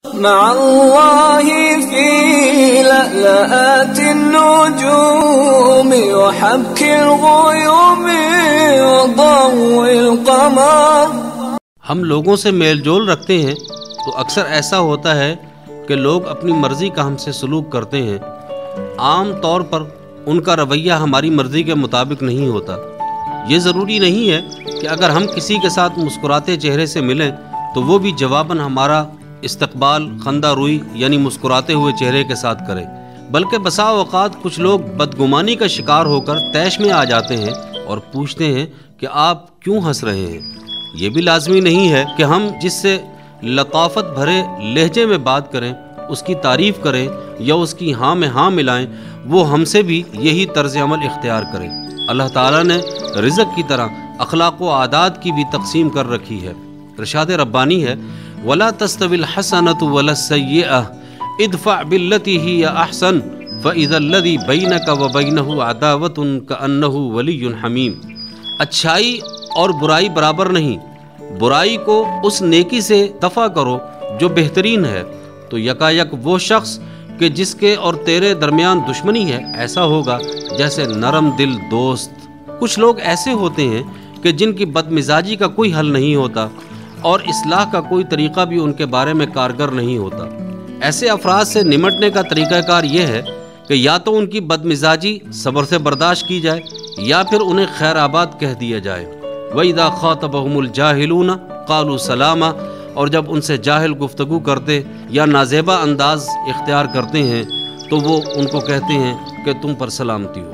مع الله في لألآت النجوم وحبك الغيوم وضوء القمر۔ ہم لوگوں سے میل جول رکھتے ہیں تو اکثر ایسا ہوتا ہے کہ لوگ اپنی مرضی کا ہم سے سلوک کرتے ہیں۔ عام طور پر ان کا رویہ ہماری مرضی کے مطابق نہیں ہوتا۔ یہ ضروری نہیں ہے کہ اگر ہم کسی کے ساتھ مسکراتے چہرے سے ملیں تو وہ بھی جواباً ہمارا استقبال خندہ روئی یعنی مسکراتے ہوئے چہرے کے ساتھ کرے، بلکہ بسا اوقات کچھ لوگ بدگمانی کا شکار ہو کر طیش میں آ جاتے ہیں اور پوچھتے ہیں کہ آپ کیوں ہنس رہے ہیں۔ یہ بھی لازمی نہیں ہے کہ ہم جس سے لطافت بھرے لہجے میں بات کریں، اس کی تعریف کریں یا اس کی ہاں میں ہاں ملائیں، وہ ہم سے بھی یہی طرز عمل اختیار کریں۔ اللہ تعالیٰ نے رزق کی طرح اخلاق و عادات کی بھی تقسیم کر رکھی ہے۔ ارشاد ربانی ہے وَلَا تَسْتَوِي الْحَسَنَةُ وَلَا السَّيِّئَةُ اِدْفَعْ بِالَّتِي هِيَ أَحْسَنُ فَإِذَا الَّذِي بَيْنَكَ وَبَيْنَهُ عَدَاوَةٌ كَأَنَّهُ وَلِيٌّ حَمِيمٌ۔ اچھائی اور برائی برابر نہیں، برائی کو اس نیکی سے دفع کرو جو بہترین ہے، تو یکایک وہ شخص کہ جس کے اور تیرے درمیان دشمنی ہے ایسا ہوگا جیسے نرم دل دوست۔ کچھ لوگ ایسے ہوتے ہیں کہ جن کی بدمزاجی کا کوئی حل نہیں ہوتا اور اصلاح کا کوئی طریقہ بھی ان کے بارے میں کارگر نہیں ہوتا۔ ایسے افراد سے نمٹنے کا طریقہ کار یہ ہے کہ یا تو ان کی بدمزاجی صبر سے برداشت کی جائے یا پھر انہیں خیر آباد کہہ دیا جائے۔ وَإِذَا خَاطَبَهُمُ الْجَاهِلُونَ قَالُوا سَلَامًا، اور جب ان سے جاہل گفتگو کرتے یا نازیبا انداز اختیار کرتے ہیں تو وہ ان کو کہتے ہیں کہ تم پر سلامتی ہو۔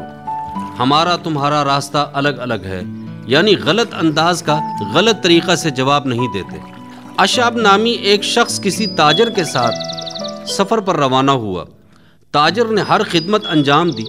ہمارا تمہارا راستہ الگ الگ ہے، یعنی غلط انداز کا غلط طریقہ سے جواب نہیں دیتے۔ اشعب نامی ایک شخص کسی تاجر کے ساتھ سفر پر روانہ ہوا۔ تاجر نے ہر خدمت انجام دی۔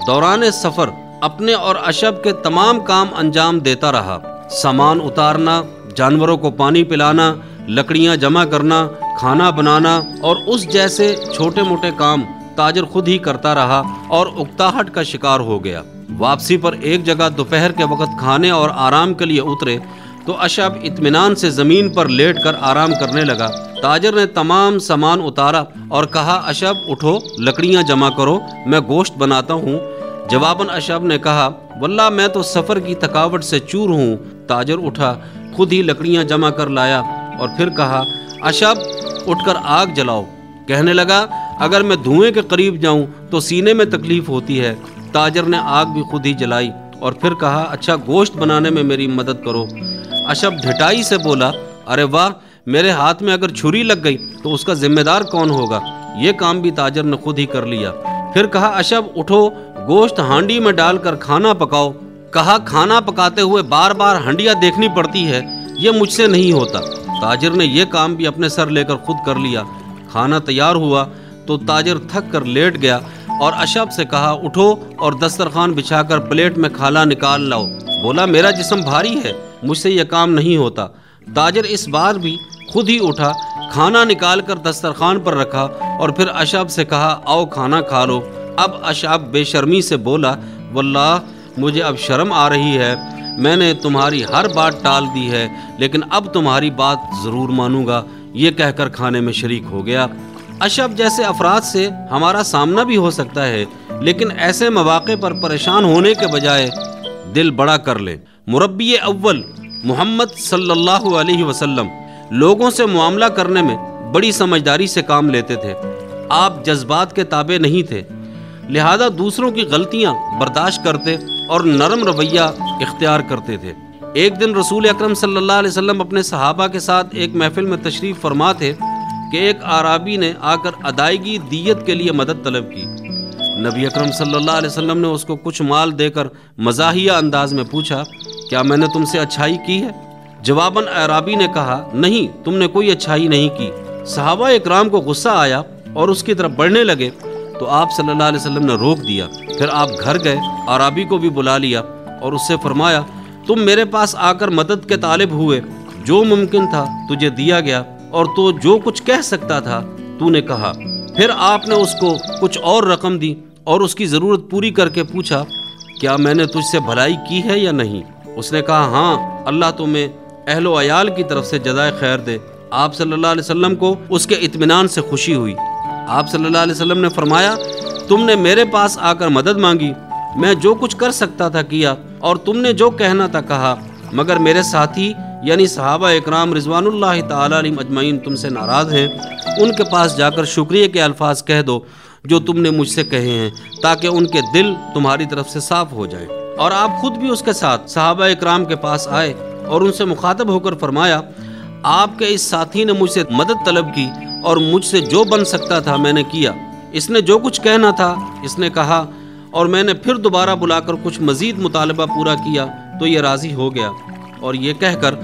دوران سفر اپنے اور اشعب کے تمام کام انجام دیتا رہا۔ سامان اتارنا، جانوروں کو پانی پلانا، لکڑیاں جمع کرنا، کھانا بنانا اور اس جیسے چھوٹے موٹے کام تاجر خود ہی کرتا رہا اور اکتاہٹ کا شکار ہو گیا۔ واپسی پر ایک جگہ دوپہر کے وقت کھانے اور آرام کے لیے اترے تو اشعب اطمینان سے زمین پر لیٹ کر آرام کرنے لگا۔ تاجر نے تمام سامان اتارا اور کہا اشعب اٹھو، لکڑیاں جمع کرو، میں گوشت بناتا ہوں۔ جواباً اشعب نے کہا واللہ میں تو سفر کی تھکاوٹ سے چور ہوں۔ تاجر اٹھا، خود ہی لکڑیاں جمع کر لایا اور پھر کہا اشعب اٹھ کر آگ جلاؤ۔ کہنے لگا اگر میں دھوئیں کے قریب جاؤں تو سینے میں تکلیف ہوتی ہے۔ تاجر نے آگ بھی خود ہی جلائی اور پھر کہا اچھا گوشت بنانے میں میری مدد کرو۔ اشعب ڈھٹائی سے بولا ارے واہ، میرے ہاتھ میں اگر چھری لگ گئی تو اس کا ذمہ دار کون ہوگا؟ یہ کام بھی تاجر نے خود ہی کر لیا۔ پھر کہا اشعب اٹھو، گوشت ہانڈی میں ڈال کر کھانا پکاؤ۔ کہا کھانا پکاتے ہوئے بار بار ہنڈیاں دیکھنی پڑتی ہے، یہ مجھ سے نہیں ہوتا۔ تاجر نے یہ کام بھی اپنے سر لے کر خود کر لیا۔ کھانا تیار ہوا تو تاجر تھک کر لیٹ گیا اور اشعب سے کہا اٹھو اور دسترخوان بچھا کر پلیٹ میں کھانا نکال لاؤ۔ بولا میرا جسم بھاری ہے، مجھ سے یہ کام نہیں ہوتا۔ تاجر اس بار بھی خود ہی اٹھا، کھانا نکال کر دسترخوان پر رکھا اور پھر اشعب سے کہا آؤ کھانا کھا لو۔ اب اشعب بے شرمی سے بولا واللہ مجھے اب شرم آ رہی ہے، میں نے تمہاری ہر بات ٹال دی ہے لیکن اب تمہاری بات ضرور مانوں گا۔ یہ کہہ کر کھانے میں شریک ہو گیا۔ اشعب جیسے افراد سے ہمارا سامنا بھی ہو سکتا ہے، لیکن ایسے مواقع پر پریشان ہونے کے بجائے دل بڑا کر لیں۔ مربی اول محمد صلی اللہ علیہ وسلم لوگوں سے معاملہ کرنے میں بڑی سمجھداری سے کام لیتے تھے۔ آپ جذبات کے تابع نہیں تھے، لہذا دوسروں کی غلطیاں برداشت کرتے اور نرم رویہ اختیار کرتے تھے۔ ایک دن رسول اکرم صلی اللہ علیہ وسلم اپنے صحابہ کے ساتھ ایک محفل میں تشریف فرما تھے کہ ایک اعرابی نے آ کر ادائیگی دیت کے لیے مدد طلب کی۔ نبی اکرم صلی اللہ علیہ وسلم نے اس کو کچھ مال دے کر مزاحیہ انداز میں پوچھا کیا میں نے تم سے اچھائی کی ہے؟ جواباً اعرابی نے کہا نہیں، تم نے کوئی اچھائی نہیں کی۔ صحابہ اکرام کو غصہ آیا اور اس کی طرف بڑھنے لگے تو آپ صلی اللہ علیہ وسلم نے روک دیا۔ پھر آپ گھر گئے، اعرابی کو بھی بلا لیا اور اس سے فرمایا تم میرے پاس آ کر مدد کے طالب ہوئے، جو ممکن تھا تجھے دیا گیا اور تو جو کچھ کہہ سکتا تھا تو نے کہا۔ پھر آپ نے اس کو کچھ اور رقم دی اور اس کی ضرورت پوری کر کے پوچھا کیا میں نے تجھ سے بھلائی کی ہے یا نہیں؟ اس نے کہا ہاں، اللہ تمہیں اہل و عیال کی طرف سے جزائے خیر دے۔ آپ صلی اللہ علیہ وسلم کو اس کے اطمینان سے خوشی ہوئی۔ آپ صلی اللہ علیہ وسلم نے فرمایا، تم نے میرے پاس آ کر مدد مانگی، میں جو کچھ کر سکتا تھا کیا، اور تم نے جو کہنا تھا کہا، مگر میرے ساتھی یعنی صحابہ اکرام رضوان اللہ تعالی علیہم اجمعین تم سے ناراض ہیں، ان کے پاس جا کر شکریہ کے الفاظ کہہ دو جو تم نے مجھ سے کہے ہیں، تاکہ ان کے دل تمہاری طرف سے صاف ہو جائیں۔ اور آپ خود بھی اس کے ساتھ صحابہ اکرام کے پاس آئے اور ان سے مخاطب ہو کر فرمایا، آپ کے اس ساتھی نے مجھ سے مدد طلب کی اور مجھ سے جو بن سکتا تھا میں نے کیا، اس نے جو کچھ کہنا تھا اس نے کہا، اور میں نے پھر دوبارہ بلا کر کچھ مزید مطالبہ پورا کیا تو یہ راضی ہو گیا۔ اور یہ کہہ کر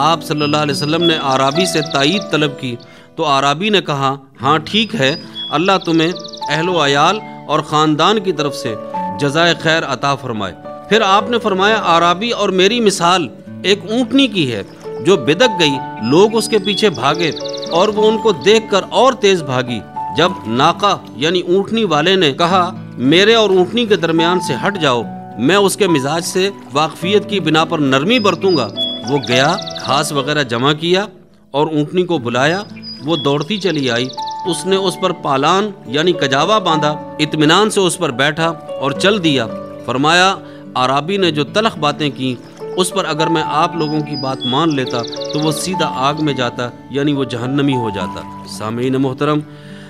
آپ صلی اللہ علیہ وسلم نے اعرابی سے تائید طلب کی، تو اعرابی نے کہا، ہاں ٹھیک ہے، اللہ تمہیں اہل و عیال اور خاندان کی طرف سے جزائے خیر عطا فرمائے۔ پھر آپ نے فرمایا، اعرابی اور میری مثال ایک اونٹنی کی ہے جو بدک گئی، لوگ اس کے پیچھے بھاگے اور وہ ان کو دیکھ کر اور تیز بھاگی۔ جب ناقہ یعنی اونٹنی والے نے کہا، میرے اور اونٹنی کے درمیان سے ہٹ جاؤ، میں اس کے مزاج سے واقفیت کی بنا پر نرمی برتوں گا، وہ گیا، گھاس وغیرہ جمع کیا اور اونٹنی کو بلایا، وہ دوڑتی چلی آئی، اس نے اس پر پالان یعنی کجاوا باندھا، اطمینان سے اس پر بیٹھا اور چل دیا۔ فرمایا، اعرابی نے جو تلخ باتیں کی اس پر اگر میں آپ لوگوں کی بات مان لیتا تو وہ سیدھا آگ میں جاتا، یعنی وہ جہنمی ہو جاتا۔ سامعین محترم،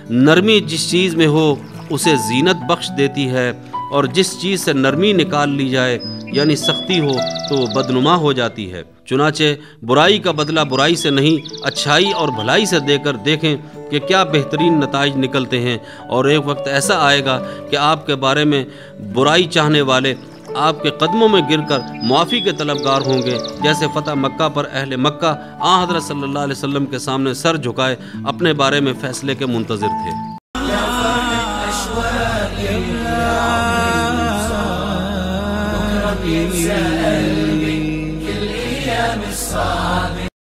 نرمی جس چیز میں ہو اسے زینت بخش دیتی ہے، اور جس چیز سے نرمی نکال لی جائے یعنی سختی ہو تو وہ بدنما ہو جاتی ہے۔ چنانچہ برائی کا بدلہ برائی سے نہیں، اچھائی اور بھلائی سے دے کر دیکھیں کہ کیا بہترین نتائج نکلتے ہیں، اور ایک وقت ایسا آئے گا کہ آپ کے بارے میں برائی چاہنے والے آپ کے قدموں میں گر کر معافی کے طلبگار ہوں گے، جیسے فتح مکہ پر اہل مکہ آن حضرت صلی اللہ علیہ وسلم کے سامنے سر جھکائے اپنے بارے میں فیصلے کے منتظر تھے۔ كل أيام الصعب